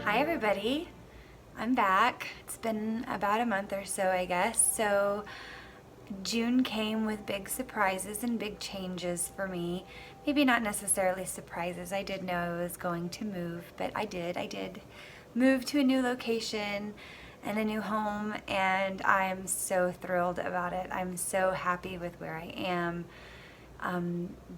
Hi everybody, I'm back. It's been about a month or so, I guess. So June came with big surprises and big changes for me. Maybe not necessarily surprises. I did know I was going to move, but I did move to a new location and a new home, and I'm so thrilled about it. I'm so happy with where I am.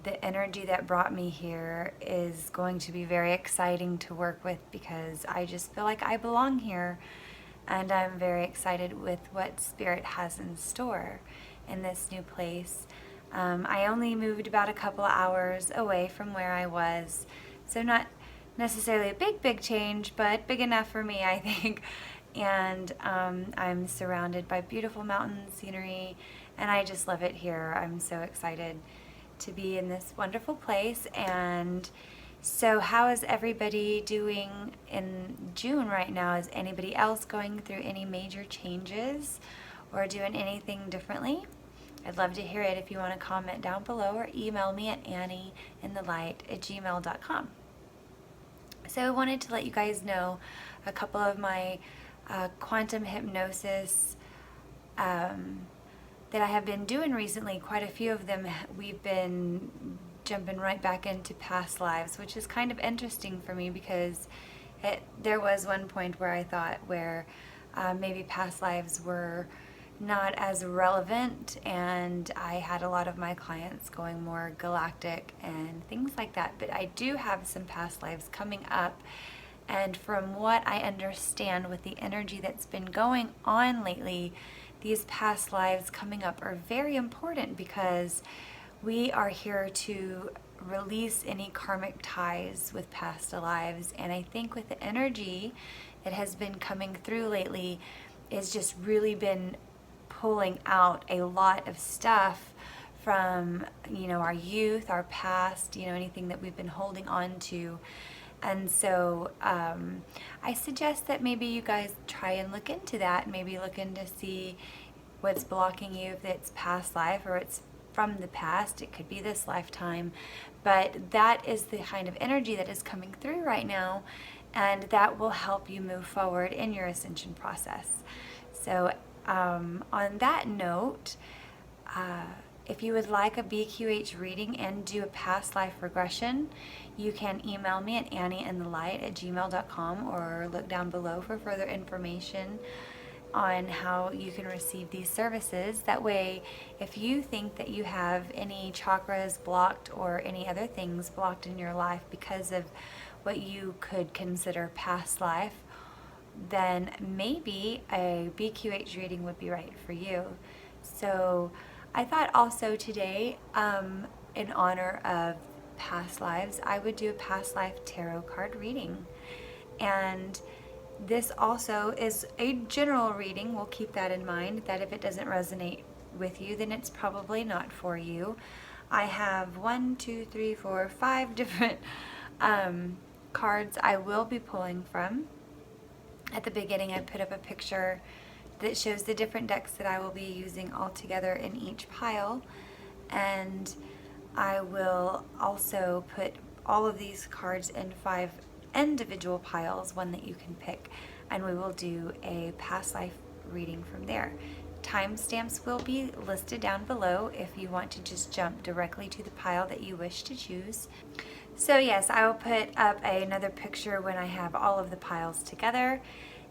The energy that brought me here is going to be very exciting to work with because I just feel like I belong here, and I'm very excited with what Spirit has in store in this new place. I only moved about a couple of hours away from where I was, so not necessarily a big change, but big enough for me, I think. And I'm surrounded by beautiful mountain scenery, and I just love it here. I'm so excited to be in this wonderful place. And so how is everybody doing in June right now? Is anybody else going through any major changes or doing anything differently? I'd love to hear it. If you want to comment down below or email me at annieinthelight@gmail.com. So I wanted to let you guys know a couple of my quantum hypnosis that I have been doing recently. Quite a few of them, we've been jumping right back into past lives, which is kind of interesting for me because there was one point where I thought maybe past lives were not as relevant, and I had a lot of my clients going more galactic and things like that. But I do have some past lives coming up, and from what I understand with the energy that's been going on lately, these past lives coming up are very important because we are here to release any karmic ties with past lives. And I think with the energy that has been coming through lately, it's just really been pulling out a lot of stuff from, our youth, our past, anything that we've been holding on to. And so I suggest that maybe you guys try and look into that, maybe look into see what's blocking you, if it's past life or it's from the past. It could be this lifetime, but that is the kind of energy that is coming through right now, and that will help you move forward in your ascension process. So on that note, if you would like a BQH reading and do a past life regression, you can email me at annieinthelight@gmail.com or look down below for further information on how you can receive these services. That way, if you think that you have any chakras blocked or any other things blocked in your life because of what you could consider past life, then maybe a BQH reading would be right for you. So I thought also today, in honor of past lives, I would do a past life tarot card reading. And this also is a general reading. We'll keep that in mind, that if it doesn't resonate with you, then it's probably not for you. I have 5 different cards I will be pulling from. At the beginning, I put up a picture that shows the different decks that I will be using all together in each pile, and I will also put all of these cards in 5 individual piles, one that you can pick, and we will do a past life reading from there. Timestamps will be listed down below if you want to just jump directly to the pile that you wish to choose. So yes, I will put up another picture when I have all of the piles together.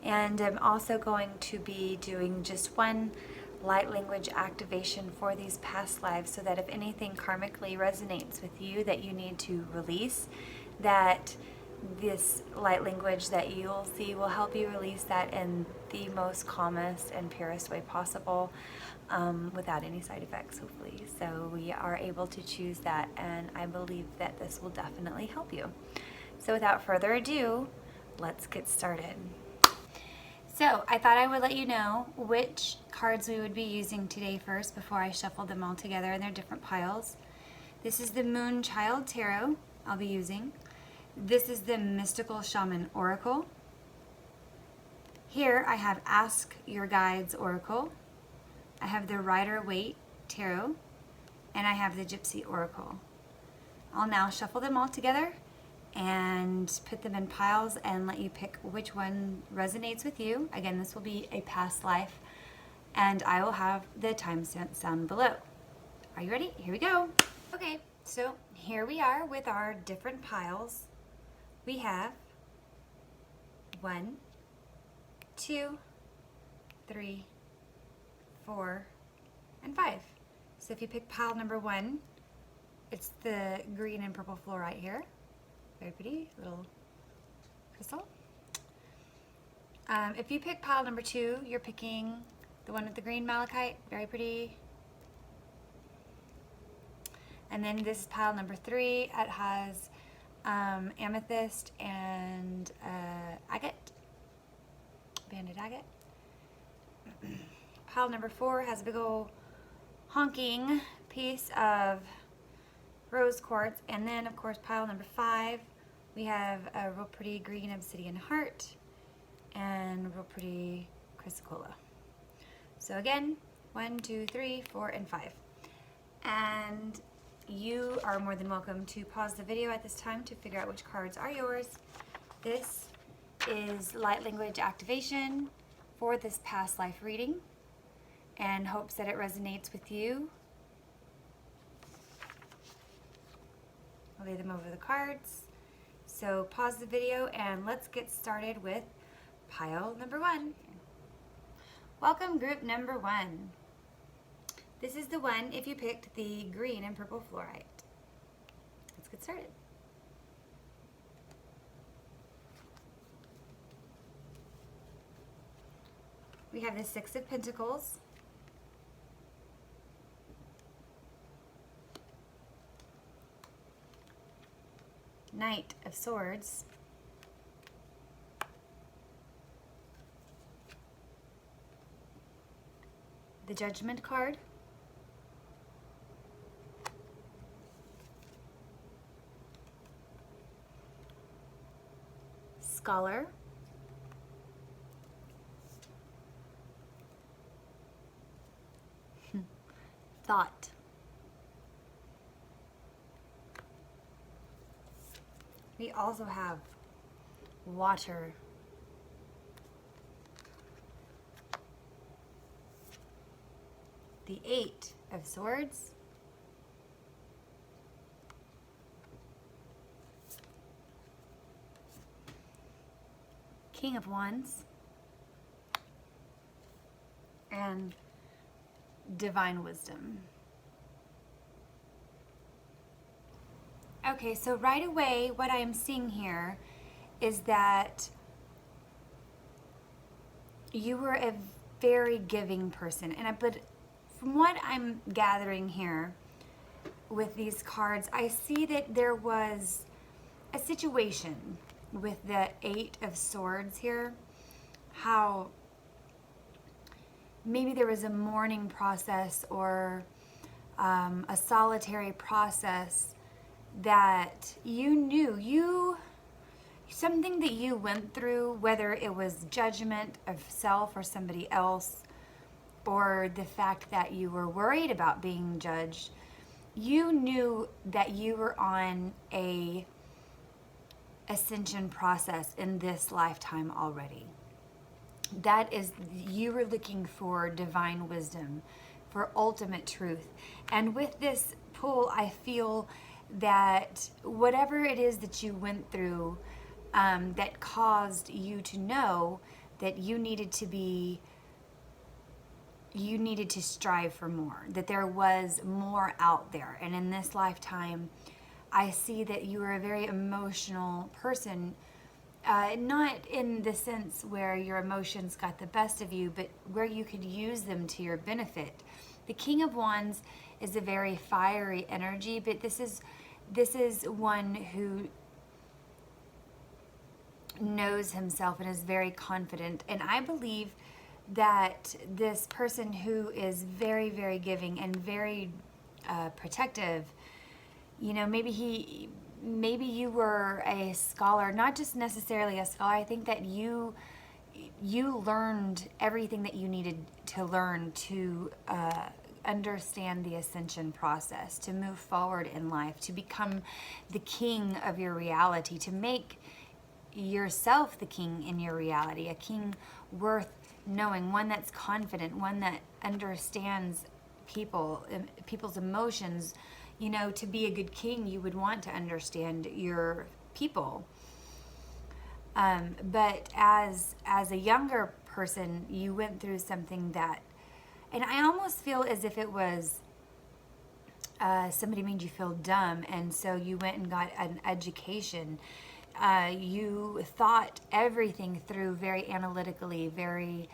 And I'm also going to be doing just one light language activation for these past lives, so that if anything karmically resonates with you that you need to release, that this light language that you'll see will help you release that in the most calmest and purest way possible, without any side effects, hopefully. So we are able to choose that, and I believe that this will definitely help you. So without further ado, let's get started. So I thought I would let you know which cards we would be using today first before I shuffle them all together in their different piles. This is the Moon Child Tarot I'll be using. This is the Mystical Shaman Oracle. Here I have Ask Your Guides Oracle. I have the Rider-Waite Tarot, and I have the Gypsy Oracle. I'll now shuffle them all together and put them in piles and let you pick which one resonates with you. Again, this will be a past life, and I will have the timestamp down below. Are you ready? Here we go. Okay, so here we are with our different piles. We have 1, 2, 3, 4, and 5. So if you pick pile number 1, it's the green and purple fluorite here. Very pretty little crystal. If you pick pile number 2, you're picking the one with the green malachite. Very pretty. And then this is pile number 3. It has amethyst and agate, banded agate. Pile number 4 has a big old honking piece of rose quartz. And then of course pile number 5, we have a real pretty green obsidian heart and a real pretty chrysocolla. So again, 1, 2, 3, 4, and 5. And you are more than welcome to pause the video at this time to figure out which cards are yours. This is light language activation for this past life reading, and hopes that it resonates with you. I'll lay them over the cards. So pause the video and let's get started with pile number 1. Welcome group number 1. This is the one if you picked the green and purple fluorite. Let's get started. We have the 6 of Pentacles, Knight of Swords, the Judgment card, Scholar, Thought, we also have Water, the 8 of Swords, King of Wands, and Divine Wisdom. Okay, so right away what I am seeing here is that you were a very giving person, but from what I'm gathering here with these cards, I see that there was a situation with the 8 of Swords here, how maybe there was a mourning process or a solitary process that you knew, something that you went through, whether it was judgment of self or somebody else, or the fact that you were worried about being judged. You knew that you were on a ascension process in this lifetime already. That is, you were looking for divine wisdom, for ultimate truth. And with this pull, I feel that whatever it is that you went through that caused you to know that you needed to strive for more, that there was more out there. And in this lifetime, I see that you are a very emotional person, not in the sense where your emotions got the best of you, but where you could use them to your benefit. The King of Wands is a very fiery energy, but this is one who knows himself and is very confident. And I believe that this person who is very, very giving and very protective, maybe you were a scholar, not just necessarily a scholar. I think that you learned everything that you needed to learn to understand the ascension process, to move forward in life, to become the king of your reality, to make yourself the king in your reality, a king worth knowing, one that's confident, one that understands people's emotions. You know, to be a good king, you would want to understand your people. But as a younger person, you went through something that, and I almost feel as if it was somebody made you feel dumb, and so you went and got an education. You thought everything through very analytically, very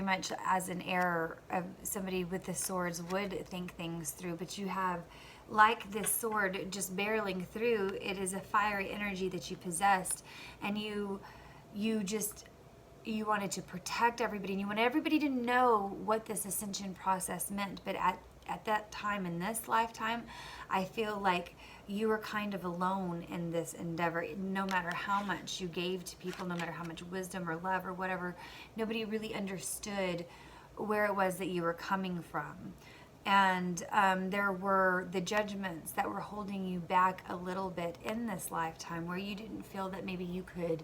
much as an error of somebody with the swords would think things through, but you have, like this sword just barreling through, it is a fiery energy that you possessed, and you wanted to protect everybody, and you wanted everybody to know what this ascension process meant. But at that time, in this lifetime, I feel like you were kind of alone in this endeavor. No matter how much you gave to people, no matter how much wisdom or love or whatever, nobody really understood where it was that you were coming from. And there were the judgments that were holding you back a little bit in this lifetime, where you didn't feel that maybe you could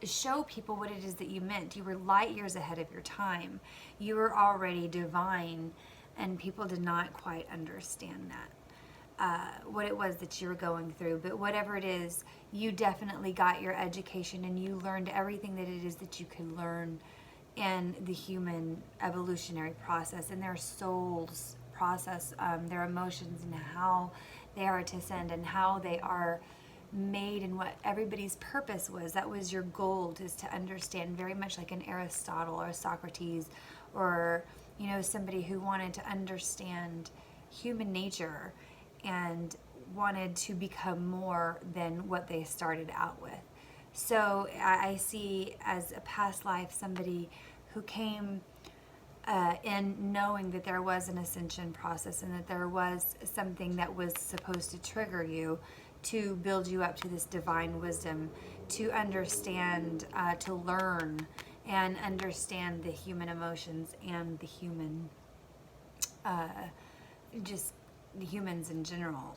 show people what it is that you meant. You were light years ahead of your time. You were already divine, and people did not quite understand that, what it was that you were going through. But whatever it is, you definitely got your education, and you learned everything that it is that you could learn in the human evolutionary process, and their souls process, their emotions, and how they are to ascend, and how they are made, and what everybody's purpose was. That was your goal, is to understand, very much like an Aristotle or a Socrates, or somebody who wanted to understand human nature and wanted to become more than what they started out with. So I see as a past life somebody who came in knowing that there was an ascension process, and that there was something that was supposed to trigger you to build you up to this divine wisdom, to understand, to learn and understand the human emotions and the human, just the humans in general.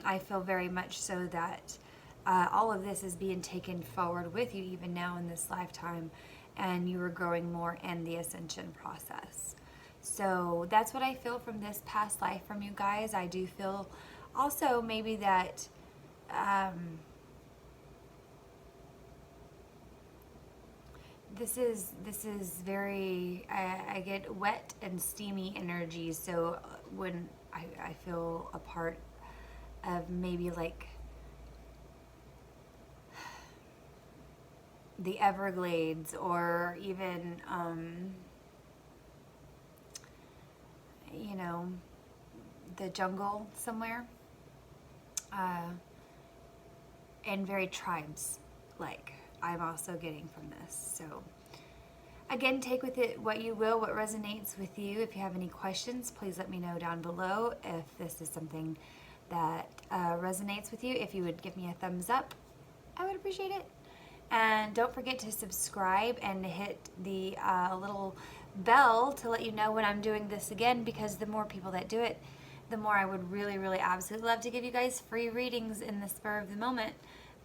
I feel very much so that all of this is being taken forward with you even now in this lifetime, and you are growing more in the ascension process. So that's what I feel from this past life from you guys. I do feel also maybe that this is very, I get wet and steamy energy. So when I feel a part of maybe like the Everglades, or even the jungle somewhere, and very tribes like I'm also getting from this. So again, take with it what you will, what resonates with you. If you have any questions, please let me know down below. If this is something that resonates with you, if you would give me a thumbs up, I would appreciate it. And don't forget to subscribe and hit the little bell to let you know when I'm doing this again, because the more people that do it, the more I would really, really absolutely love to give you guys free readings in the spur of the moment.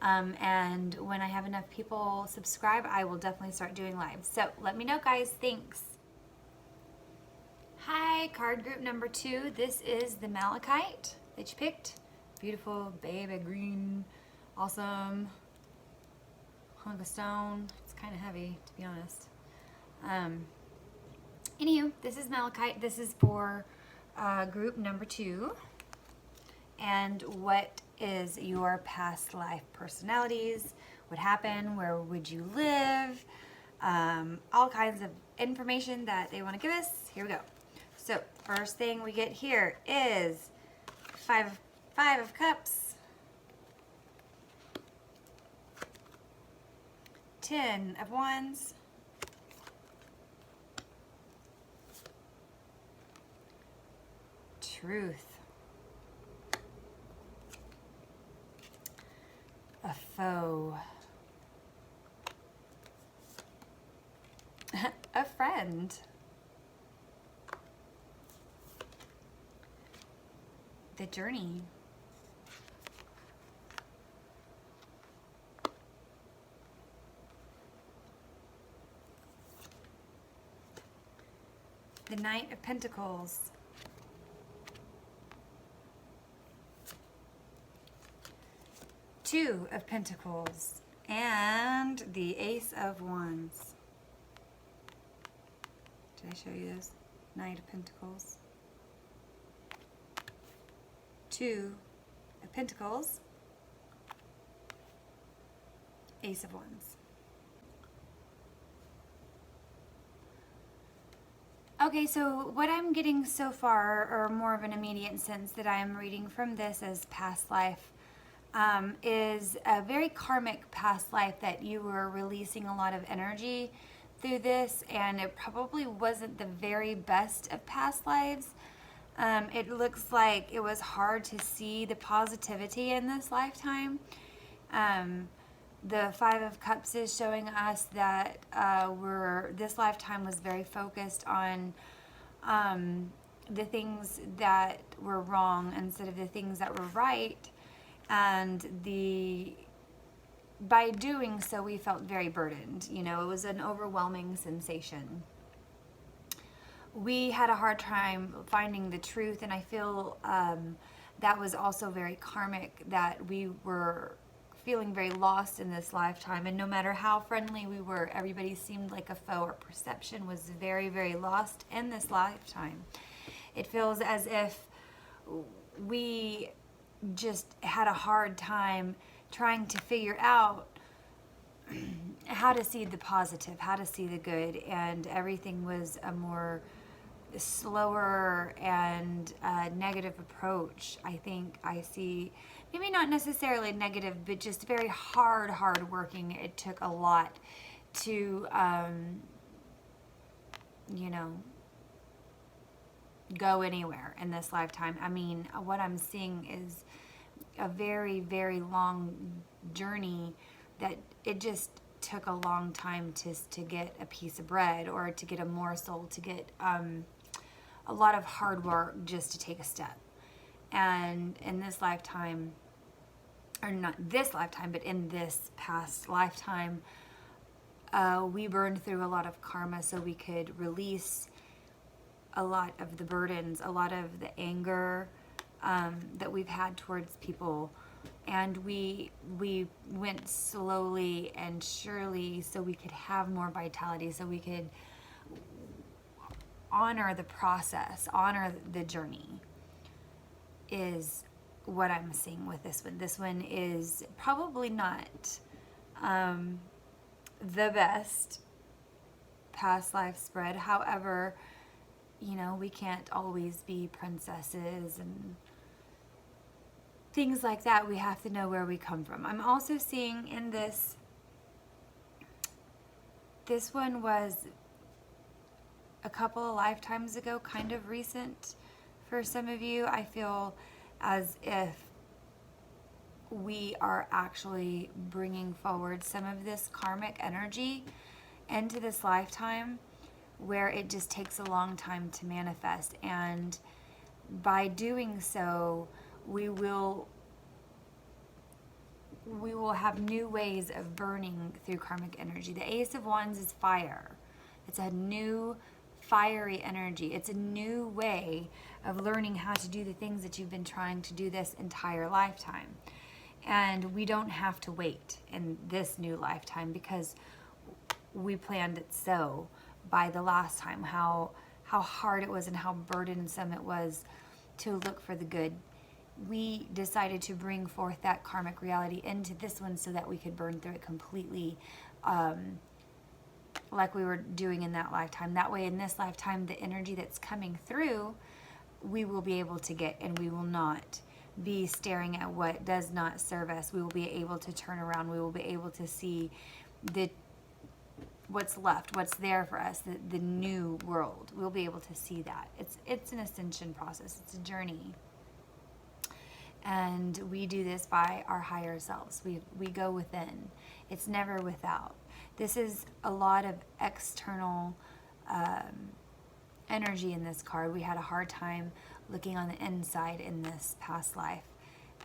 And when I have enough people subscribe, I will definitely start doing live. So let me know, guys. Thanks. Hi, card group number 2. This is the Malachite that you picked. Beautiful baby green. Awesome. Hunk of stone. It's kind of heavy, to be honest. Anywho, this is Malachite. This is for group number 2. And what is your past life personalities? What happened? Where would you live? All kinds of information that they want to give us. Here we go. So first thing we get here is five of cups, 10 of wands, truth, a foe, and the journey. The Knight of Pentacles. Two of Pentacles. And the Ace of Wands. Did I show you this? Knight of Pentacles. Two of Pentacles. Ace of Wands. Okay, so what I'm getting so far, or more of an immediate sense that I am reading from this as past life, is a very karmic past life that you were releasing a lot of energy through this, and it probably wasn't the very best of past lives. It looks like it was hard to see the positivity in this lifetime. The Five of Cups is showing us that this lifetime was very focused on the things that were wrong instead of the things that were right. And by doing so, we felt very burdened. You know, it was an overwhelming sensation. We had a hard time finding the truth, and I feel that was also very karmic, that we were feeling very lost in this lifetime. And no matter how friendly we were, everybody seemed like a foe. Our perception was very, very lost in this lifetime. It feels as if we just had a hard time trying to figure out how to see the positive, how to see the good, and everything was a more slower and negative approach. I think I see, maybe not necessarily negative, but just very hard working. It took a lot to, you know, go anywhere in this lifetime. I mean, what I'm seeing is a very, very long journey that it just took a long time to get a piece of bread, or to get a morsel, to get a lot of hard work just to take a step. And in this lifetime, or not this lifetime, but in this past lifetime, we burned through a lot of karma so we could release a lot of the burdens, a lot of the anger that we've had towards people. And we went slowly and surely so we could have more vitality, so we could honor the process, honor the journey, is what I'm seeing with this one. This one is probably not the best past life spread. However, you know, we can't always be princesses and things like that. We have to know where we come from. I'm also seeing in this one was a couple of lifetimes ago, kind of recent for some of you. I feel as if we are actually bringing forward some of this karmic energy into this lifetime, where it just takes a long time to manifest. And by doing so, we will have new ways of burning through karmic energy. The Ace of Wands is fire. It's a new fiery energy. It's a new way of learning how to do the things that you've been trying to do this entire lifetime. And we don't have to wait in this new lifetime, because we planned it so by the last time, how hard it was and how burdensome it was to look for the good. We decided to bring forth that karmic reality into this one so that we could burn through it completely, like we were doing in that lifetime. That way in this lifetime, the energy that's coming through, we will be able to get, and we will not be staring at what does not serve us. We will be able to turn around. We will be able to see what's left, what's there for us, the new world. We'll be able to see that. It's an ascension process. It's a journey. And we do this by our higher selves. We go within. It's never without. This is a lot of external energy in this card. We had a hard time looking on the inside in this past life.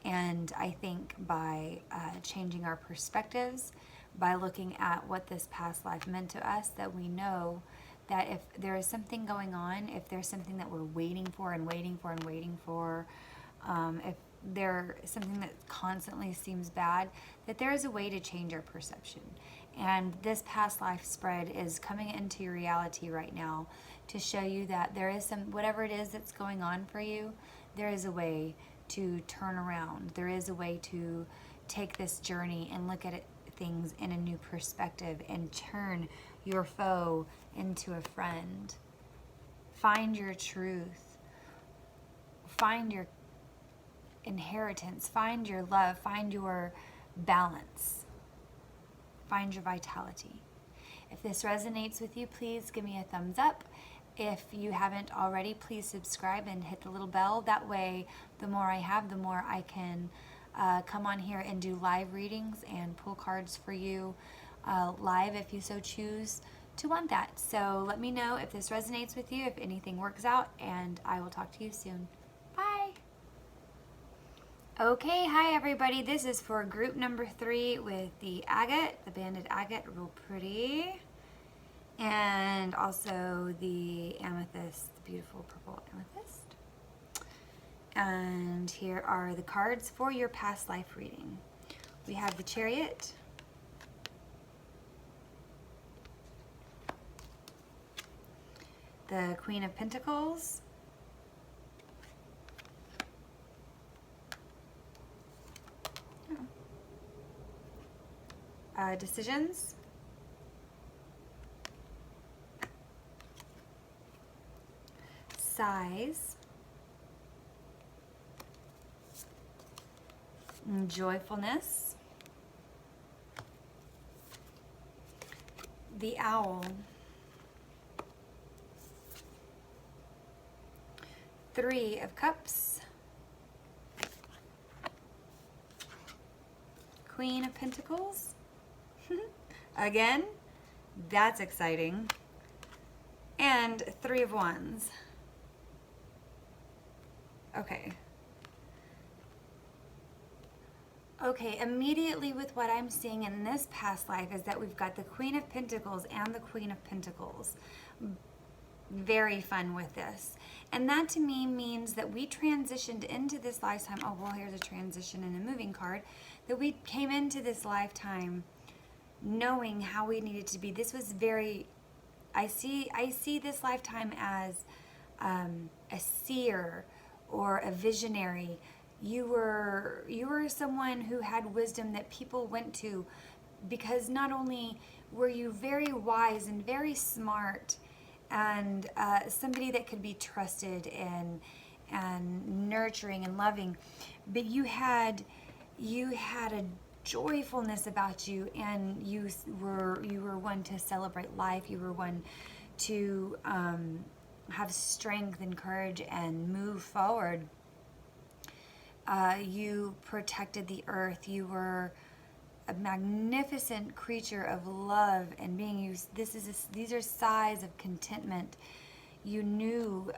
And I think by changing our perspectives, by looking at what this past life meant to us, that we know that if there is something going on, if there's something that we're waiting for and waiting for and waiting for, if there's something that constantly seems bad, that there is a way to change our perception. And this past life spread is coming into your reality right now to show you that there is whatever it is that's going on for you, there is a way to turn around. There is a way to take this journey and look at things in a new perspective and turn your foe into a friend. Find your truth. Find your inheritance. Find your love. Find your balance. Find your vitality. If this resonates with you, please give me a thumbs up. If you haven't already, please subscribe and hit the little bell. That way, the more I have, the more I can come on here and do live readings and pull cards for you live if you so choose to want that. So let me know if this resonates with you, if anything works out, and I will talk to you soon. Bye. Okay, hi everybody. This is for group number 3 with the agate, the banded agate, real pretty. And also the amethyst, the beautiful purple amethyst. And here are the cards for your past life reading. We have the Chariot, the Queen of Pentacles, decisions, size, joyfulness, the owl, 3 of Cups, Queen of Pentacles, again, that's exciting, and 3 of Wands. Okay, immediately with what I'm seeing in this past life is that we've got the Queen of Pentacles and the Queen of Pentacles. Very fun with this. And that to me means that we transitioned into this lifetime. Oh, well, here's a transition and a moving card. That we came into this lifetime knowing how we needed to be. This was very, I see this lifetime as a seer or a visionary. You were someone who had wisdom that people went to, because not only were you very wise and very smart and somebody that could be trusted and nurturing and loving, but you had a joyfulness about you, and you were one to celebrate life. You were one to have strength and courage and move forward. You protected the earth. You were a magnificent creature of love and being used. These are signs of contentment. You knew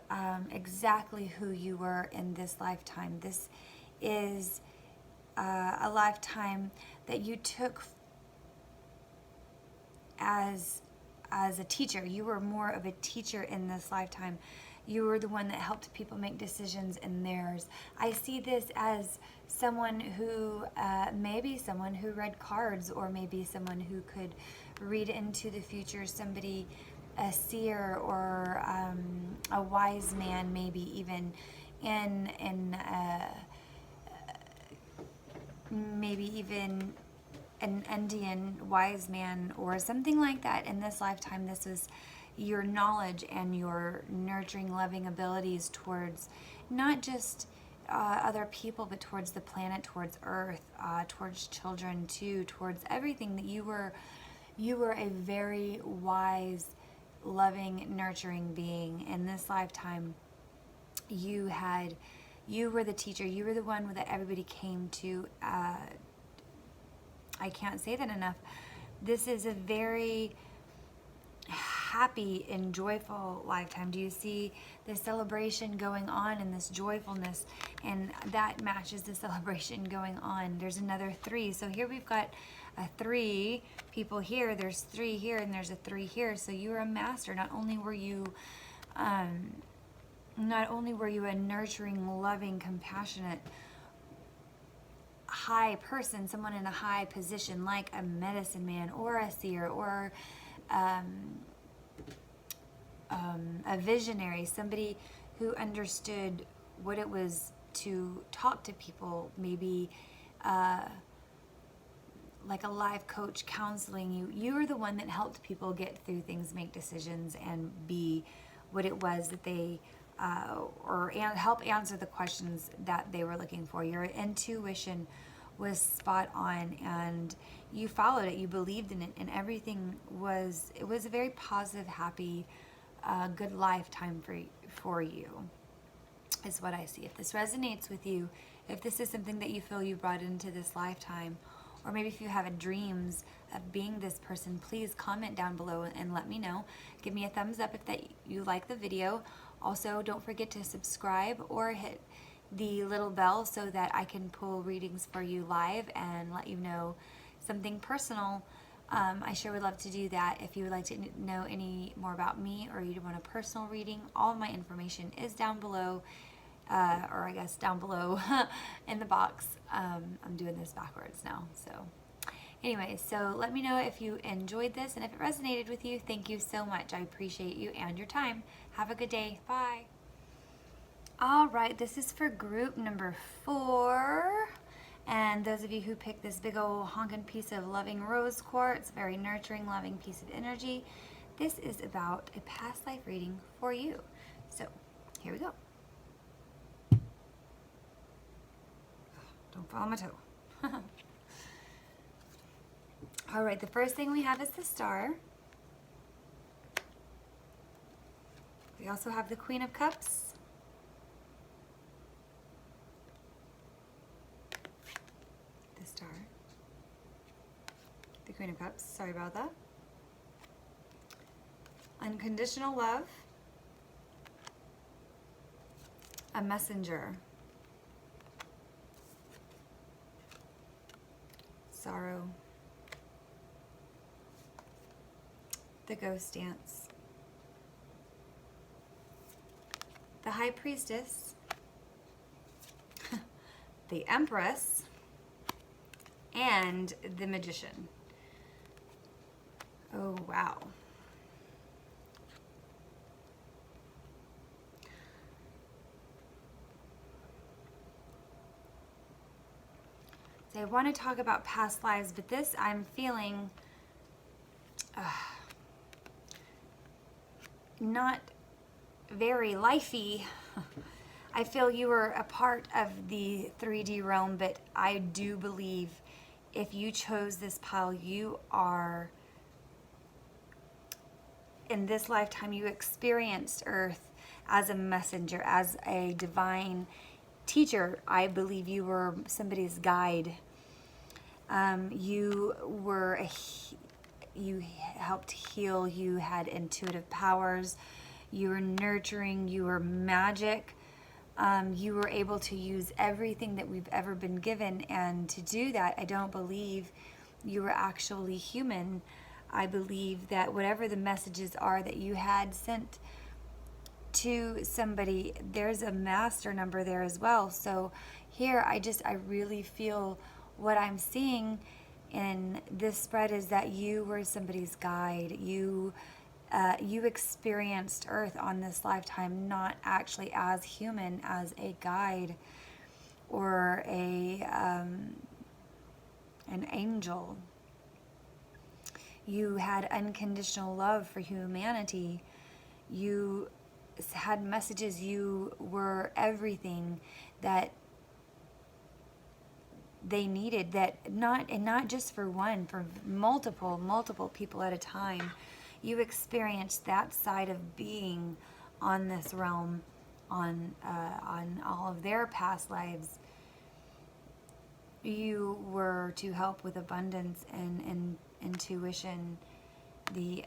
exactly who you were in this lifetime. This is a lifetime that you took as a teacher. You were more of a teacher in this lifetime. You were the one that helped people make decisions in theirs. I see this as someone who, maybe someone who read cards, or maybe someone who could read into the future, somebody, a seer or a wise man, maybe even maybe even an Indian wise man or something like that. In this lifetime, this was your knowledge and your nurturing, loving abilities towards not just other people, but towards the planet, towards Earth, towards children too, towards everything. That you were a very wise, loving, nurturing being. In this lifetime, you were the teacher. You were the one that everybody came to. I can't say that enough. This is a very happy and joyful lifetime? Do you see the celebration going on and this joyfulness? And that matches the celebration going on. There's another 3. So here we've got a 3 people here. There's 3 here, and there's a 3 here. So you are a master. Not only were you a nurturing, loving, compassionate, high person, someone in a high position like a medicine man or a seer or a visionary, somebody who understood what it was to talk to people, maybe like a life coach counseling you. You were the one that helped people get through things, make decisions, and be what it was that they help answer the questions that they were looking for. Your intuition was spot on, and you followed it, you believed in it, and everything was, it was a very positive, happy, good lifetime for you, is what I see. If this resonates with you, if this is something that you feel you brought into this lifetime, or maybe if you have dreams of being this person, please comment down below and let me know. Give me a thumbs up if you like the video. Also, don't forget to subscribe or hit the little bell so that I can pull readings for you live and let you know something personal. I sure would love to do that. If you would like to know any more about me, or you want a personal reading, all of my information is down below, or I guess down below in the box. I'm doing this backwards now. So anyway, so let me know if you enjoyed this, and if it resonated with you. Thank you so much. I appreciate you and your time. Have a good day. Bye. All right, this is for group number 4. And those of you who picked this big old honking piece of loving rose quartz, very nurturing, loving piece of energy, this is about a past life reading for you. So here we go. Don't fall on my toe. All right, the first thing we have is the star. We also have the Queen of Cups. The star. The Queen of Cups, sorry about that. Unconditional love. A messenger. Sorrow. The Ghost Dance. The High Priestess. The Empress. And the Magician. Oh, wow. So I want to talk about past lives, but this I'm feeling not very lifey. I feel you were a part of the 3D realm, but I do believe if you chose this pile, you are, in this lifetime, you experienced Earth as a messenger, as a divine teacher. I believe you were somebody's guide. You helped heal. You had intuitive powers. You were nurturing. You were magic. You were able to use everything that we've ever been given, and to do that, I don't believe you were actually human. I believe that whatever the messages are that you had sent to somebody, there's a master number there as well. So here, I really feel what I'm seeing in this spread is that you were somebody's guide. You experienced Earth on this lifetime, not actually as human, as a guide or an angel. You had unconditional love for humanity. You had messages. You were everything that they needed, that not just for one, for multiple people at a time. You experienced that side of being on this realm, on all of their past lives. You were to help with abundance and intuition. The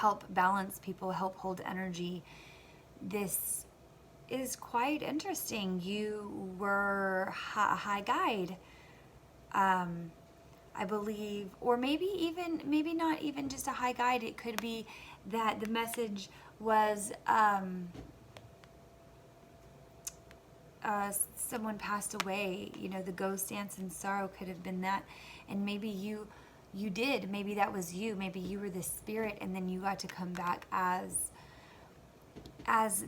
help balance people, help hold energy. This is quite interesting. You were a high guide, I believe, or maybe not even just a high guide. It could be that the message was someone passed away. You know, the ghost dance in sorrow could have been that, and maybe you did. Maybe that was you. Maybe you were the spirit, and then you got to come back as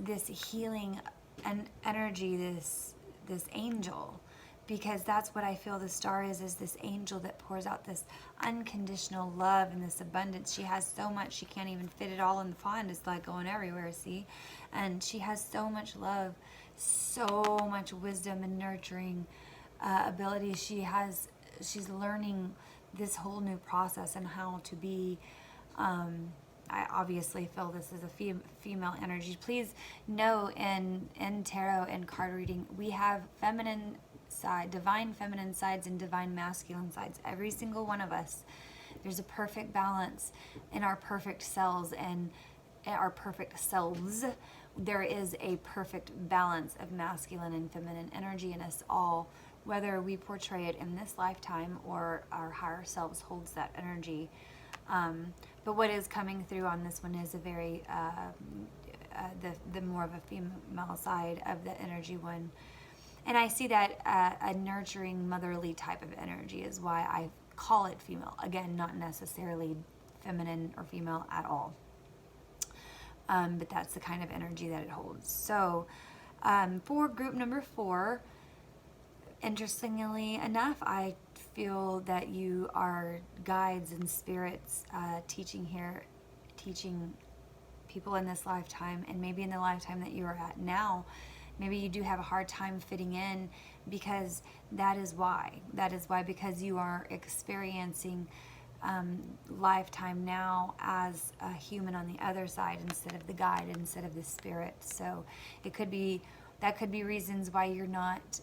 this healing and energy, this angel, because that's what I feel the star is this angel that pours out this unconditional love and this abundance. She has so much, she can't even fit it all in the pond. It's like going everywhere, see? And she has so much love, so much wisdom and nurturing ability. She's learning this whole new process and how to be. I obviously feel this is a female energy. Please know in tarot and card reading, we have feminine side, divine feminine sides and divine masculine sides. Every single one of us. There's a perfect balance in our perfect selves and our perfect selves. There is a perfect balance of masculine and feminine energy in us all, whether we portray it in this lifetime or our higher selves holds that energy. But what is coming through on this one is a very, the more of a female side of the energy one. And I see that a nurturing, motherly type of energy is why I call it female. Again, not necessarily feminine or female at all. But that's the kind of energy that it holds. So for group number 4, interestingly enough, I feel that you are guides and spirits teaching people in this lifetime, and maybe in the lifetime that you are at now. Maybe you do have a hard time fitting in, because that is why, because you are experiencing lifetime now as a human on the other side instead of the guide, instead of the spirit. So that could be reasons why you're not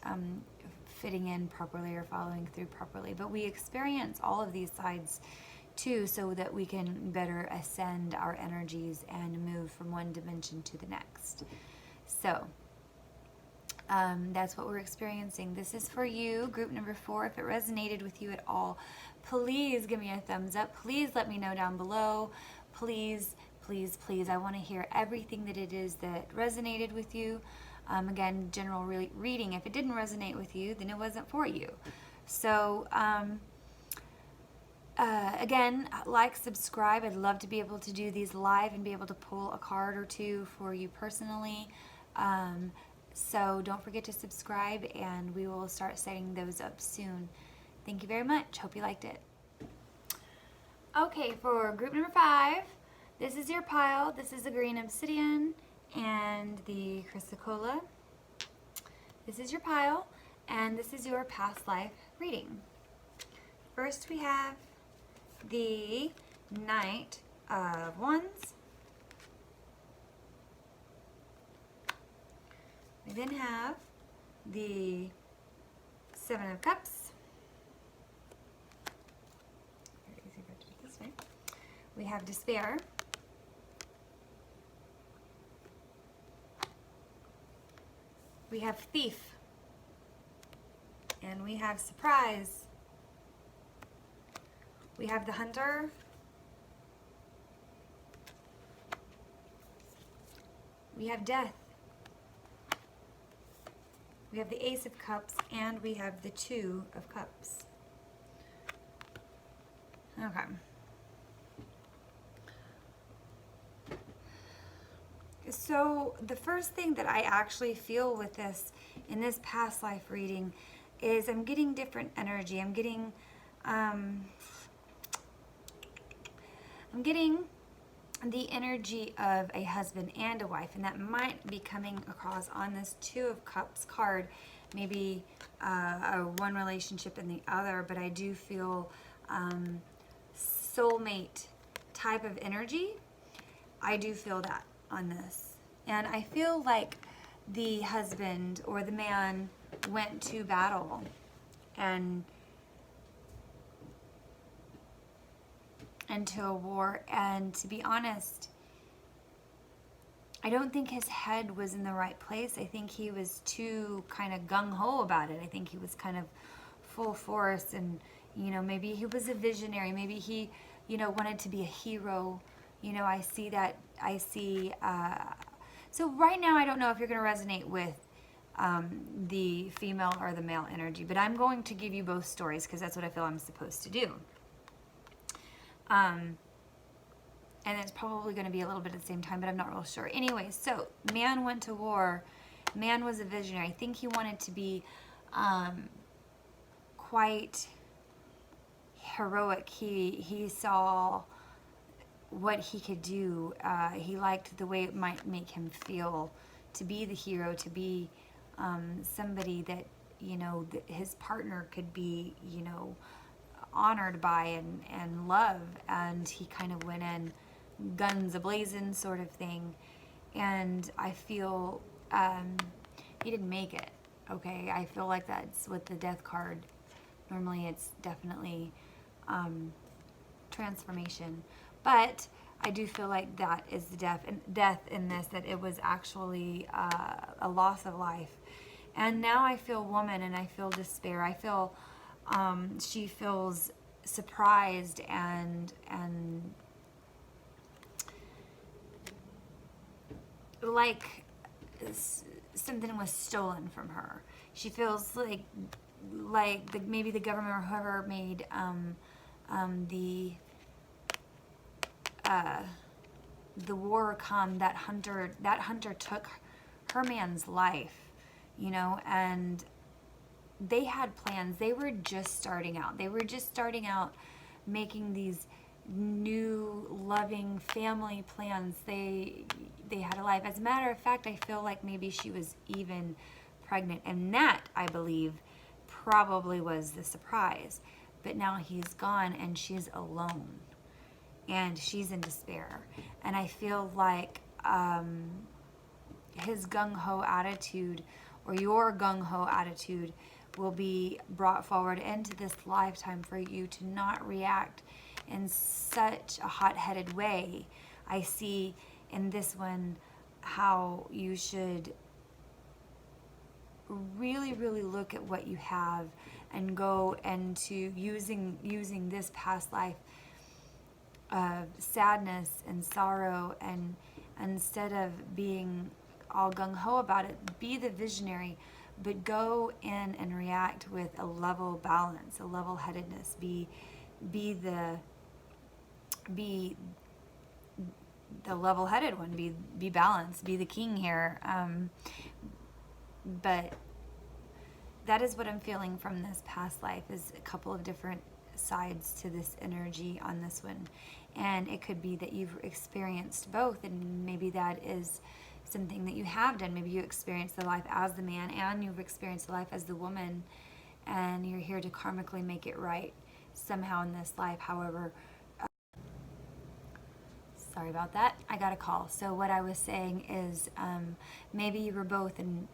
fitting in properly or following through properly. But we experience all of these sides too, so that we can better ascend our energies and move from one dimension to the next. So that's what we're experiencing. This is for you, group number 4. If it resonated with you at all, please give me a thumbs up. Please let me know down below. Please, please, please. I want to hear everything that it is that resonated with you. Again, general reading. If it didn't resonate with you, then it wasn't for you. So, again, like, subscribe. I'd love to be able to do these live and be able to pull a card or two for you personally. So don't forget to subscribe, and we will start setting those up soon. Thank you very much. Hope you liked it. Okay, for group number 5, this is your pile. This is the green obsidian and the chrysocolla. This is your pile, and this is your past life reading. First, we have the Knight of Wands. We then have the 7 of Cups. Very easy to do this way. We have Despair. We have Thief. And we have Surprise. We have the Hunter. We have Death. We have the Ace of Cups, and we have the 2 of Cups. Okay. So the first thing that I actually feel with this, in this past life reading, is I'm getting different energy. I'm getting the energy of a husband and a wife, and that might be coming across on this 2 of Cups card, maybe one relationship and the other, but I do feel soulmate type of energy. I do feel that on this, and I feel like the husband or the man went to battle, and into a war. And to be honest, I don't think his head was in the right place. I think he was too kind of gung-ho about it. I think he was kind of full force, and, you know, maybe he was a visionary. Maybe he, you know, wanted to be a hero. You know, I see that. So right now, I don't know if you're going to resonate with the female or the male energy, but I'm going to give you both stories because that's what I feel I'm supposed to do. And it's probably going to be a little bit at the same time, but I'm not real sure. Anyway, so man went to war. Man was a visionary. I think he wanted to be quite heroic. He saw what he could do. He liked the way it might make him feel to be the hero, to be somebody that, you know, that his partner could be, you know, honored by and love. And he kind of went in guns a-blazing sort of thing. And I feel he didn't make it. Okay, I feel like that's with the death card. Normally it's definitely transformation. But I do feel like that is the death in this, that it was actually a loss of life. And now I feel woman, and I feel despair. I feel she feels surprised and like something was stolen from her. She feels like maybe the government or whoever made the war come. That hunter took her man's life, you know, and they had plans. They were just starting out. Making these new loving family plans. They had a life. As a matter of fact, I feel like maybe she was even pregnant, and that, I believe, probably was the surprise. But now he's gone and she's alone, and she's in despair. And I feel like his gung-ho attitude, or your gung-ho attitude, will be brought forward into this lifetime for you to not react in such a hot-headed way. I see in this one how you should really, really look at what you have and go into using this past life of sadness and sorrow, and instead of being all gung-ho about it, be the visionary, but go in and react with a level balance, a level-headedness. Be the level-headed one. Be balanced. Be the king here. But that is what I'm feeling from this past life, is a couple of different sides to this energy on this one. And it could be that you've experienced both, and maybe that is something that you have done. Maybe you experienced the life as the man and you've experienced the life as the woman, and you're here to karmically make it right somehow in this life. However, sorry about that, I got a call. So what I was saying is maybe you were both in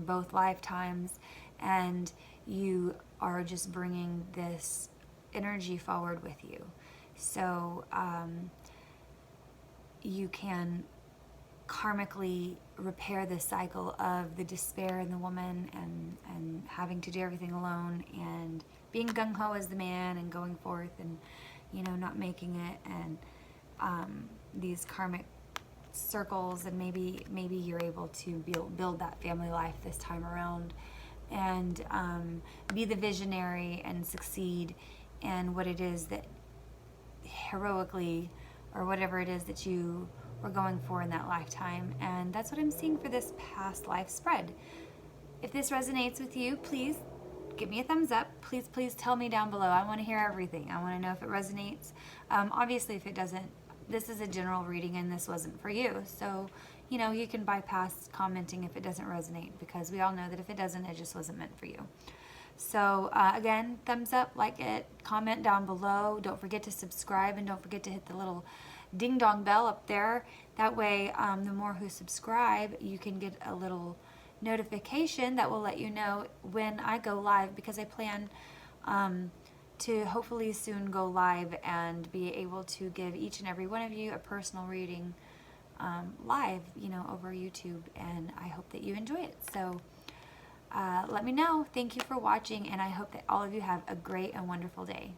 both lifetimes, and you are just bringing this energy forward with you. So you can karmically repair the cycle of the despair in the woman, and having to do everything alone, and being gung-ho as the man, and going forth and, you know, not making it, and these karmic circles. And maybe you're able to build that family life this time around, and be the visionary and succeed in what it is that heroically, or whatever it is that you were going for in that lifetime. And that's what I'm seeing for this past life spread. If this resonates with you, please give me a thumbs up. Please tell me down below. I want to hear everything. I want to know if it resonates. Obviously, if it doesn't, this is a general reading and this wasn't for you. So, you know, you can bypass commenting if it doesn't resonate, because we all know that if it doesn't, it just wasn't meant for you. So again, thumbs up, like it, comment down below. Don't forget to subscribe, and don't forget to hit the little ding dong bell up there. That way, the more who subscribe, you can get a little notification that will let you know when I go live, because I plan to hopefully soon go live and be able to give each and every one of you a personal reading live, over YouTube, and I hope that you enjoy it. So let me know. Thank you for watching, and I hope that all of you have a great and wonderful day.